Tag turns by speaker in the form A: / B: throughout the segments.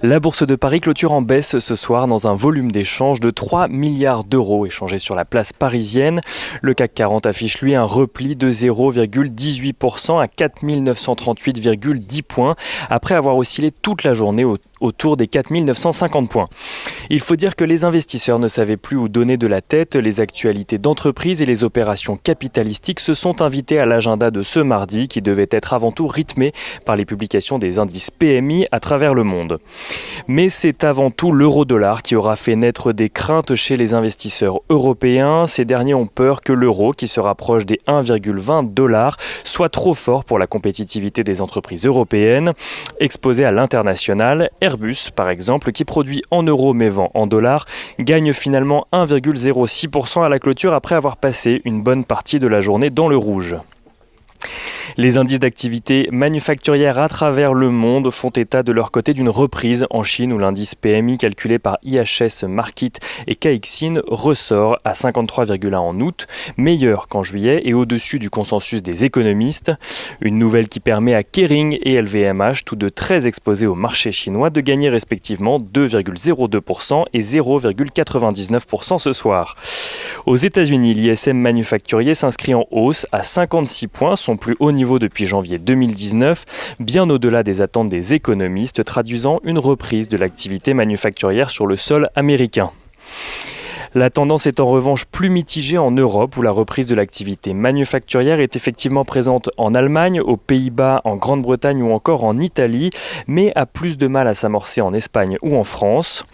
A: La bourse de Paris clôture en baisse ce soir dans un volume d'échange de 3 milliards d'euros échangés sur la place parisienne. Le CAC 40 affiche lui un repli de 0,18% à 4 938,10 points après avoir oscillé toute la journée autour des 4 950 points. Il faut dire que les investisseurs ne savaient plus où donner de la tête. Les actualités d'entreprise et les opérations capitalistiques se sont invitées à l'agenda de ce mardi qui devait être avant tout rythmé par les publications des indices PMI à travers le monde. Mais c'est avant tout l'euro-dollar qui aura fait naître des craintes chez les investisseurs européens. Ces derniers ont peur que l'euro, qui se rapproche des 1,20 $, soit trop fort pour la compétitivité des entreprises européennes. Exposées à l'international, Airbus, par exemple, qui produit en euros mais vend en dollars, gagne finalement 1,06% à la clôture après avoir passé une bonne partie de la journée dans le rouge. Les indices d'activité manufacturière à travers le monde font état de leur côté d'une reprise en Chine où l'indice PMI calculé par IHS Markit et Caixin ressort à 53,1 en août, meilleur qu'en juillet et au-dessus du consensus des économistes. Une nouvelle qui permet à Kering et LVMH, tous deux très exposés au marché chinois, de gagner respectivement 2,02% et 0,99% ce soir. Aux États-Unis, l'ISM manufacturier s'inscrit en hausse à 56 points, son plus haut niveau depuis janvier 2019, bien au-delà des attentes des économistes, traduisant une reprise de l'activité manufacturière sur le sol américain. La tendance est en revanche plus mitigée en Europe où la reprise de l'activité manufacturière est effectivement présente en Allemagne, aux Pays-Bas, en Grande-Bretagne ou encore en Italie, mais a plus de mal à s'amorcer en Espagne ou en France.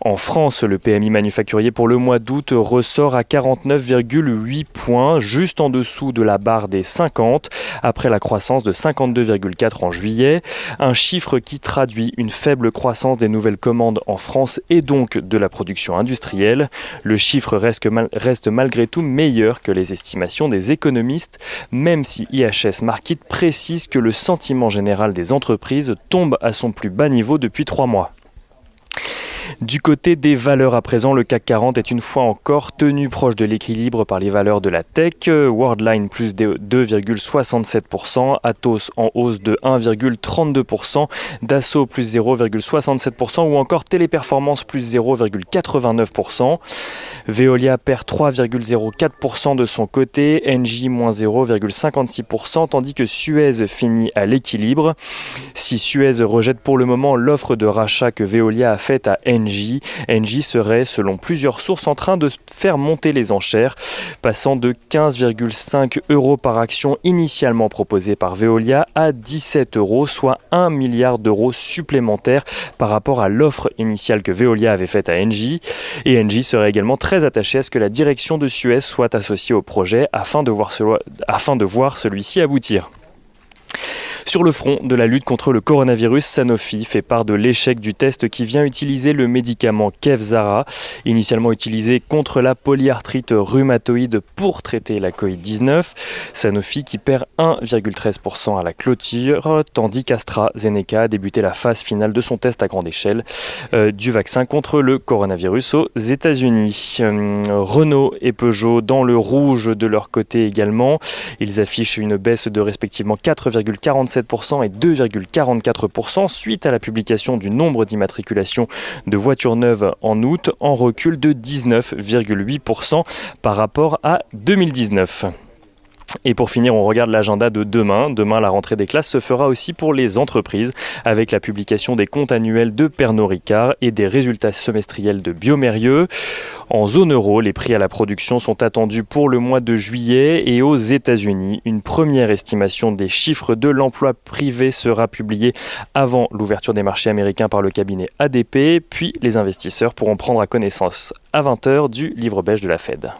A: En France, le PMI manufacturier pour le mois d'août ressort à 49,8 points, juste en dessous de la barre des 50, après la croissance de 52,4 en juillet. Un chiffre qui traduit une faible croissance des nouvelles commandes en France et donc de la production industrielle. Le chiffre reste malgré tout meilleur que les estimations des économistes, même si IHS Markit précise que le sentiment général des entreprises tombe à son plus bas niveau depuis 3 mois. Du côté des valeurs à présent, le CAC 40 est une fois encore tenu proche de l'équilibre par les valeurs de la tech. Worldline plus de 2,67%, Atos en hausse de 1,32%, Dassault plus 0,67% ou encore Téléperformance plus 0,89%. Veolia perd 3,04% de son côté, Engie moins 0,56%, tandis que Suez finit à l'équilibre. Si Suez rejette pour le moment l'offre de rachat que Veolia a faite à Engie serait, selon plusieurs sources, en train de faire monter les enchères, passant de 15,5 € par action initialement proposée par Veolia à 17 €, soit 1 milliard d'euros supplémentaires par rapport à l'offre initiale que Veolia avait faite à Engie. Et Engie serait également très attachée à ce que la direction de Suez soit associée au projet afin de voir celui-ci aboutir. Sur le front de la lutte contre le coronavirus, Sanofi fait part de l'échec du test qui vient utiliser le médicament Kevzara, initialement utilisé contre la polyarthrite rhumatoïde pour traiter la Covid-19. Sanofi qui perd 1,13% à la clôture, tandis qu'AstraZeneca a débuté la phase finale de son test à grande échelle du vaccin contre le coronavirus aux États-Unis. Renault et Peugeot dans le rouge de leur côté également. Ils affichent une baisse de respectivement 4,47% et 2,44% suite à la publication du nombre d'immatriculations de voitures neuves en août, en recul de 19,8% par rapport à 2019. Et pour finir, on regarde l'agenda de demain. Demain, la rentrée des classes se fera aussi pour les entreprises avec la publication des comptes annuels de Pernod Ricard et des résultats semestriels de Biomérieux. En zone euro, les prix à la production sont attendus pour le mois de juillet et aux États-Unis, une première estimation des chiffres de l'emploi privé sera publiée avant l'ouverture des marchés américains par le cabinet ADP, puis les investisseurs pourront prendre à connaissance à 20 h du livre beige de la Fed.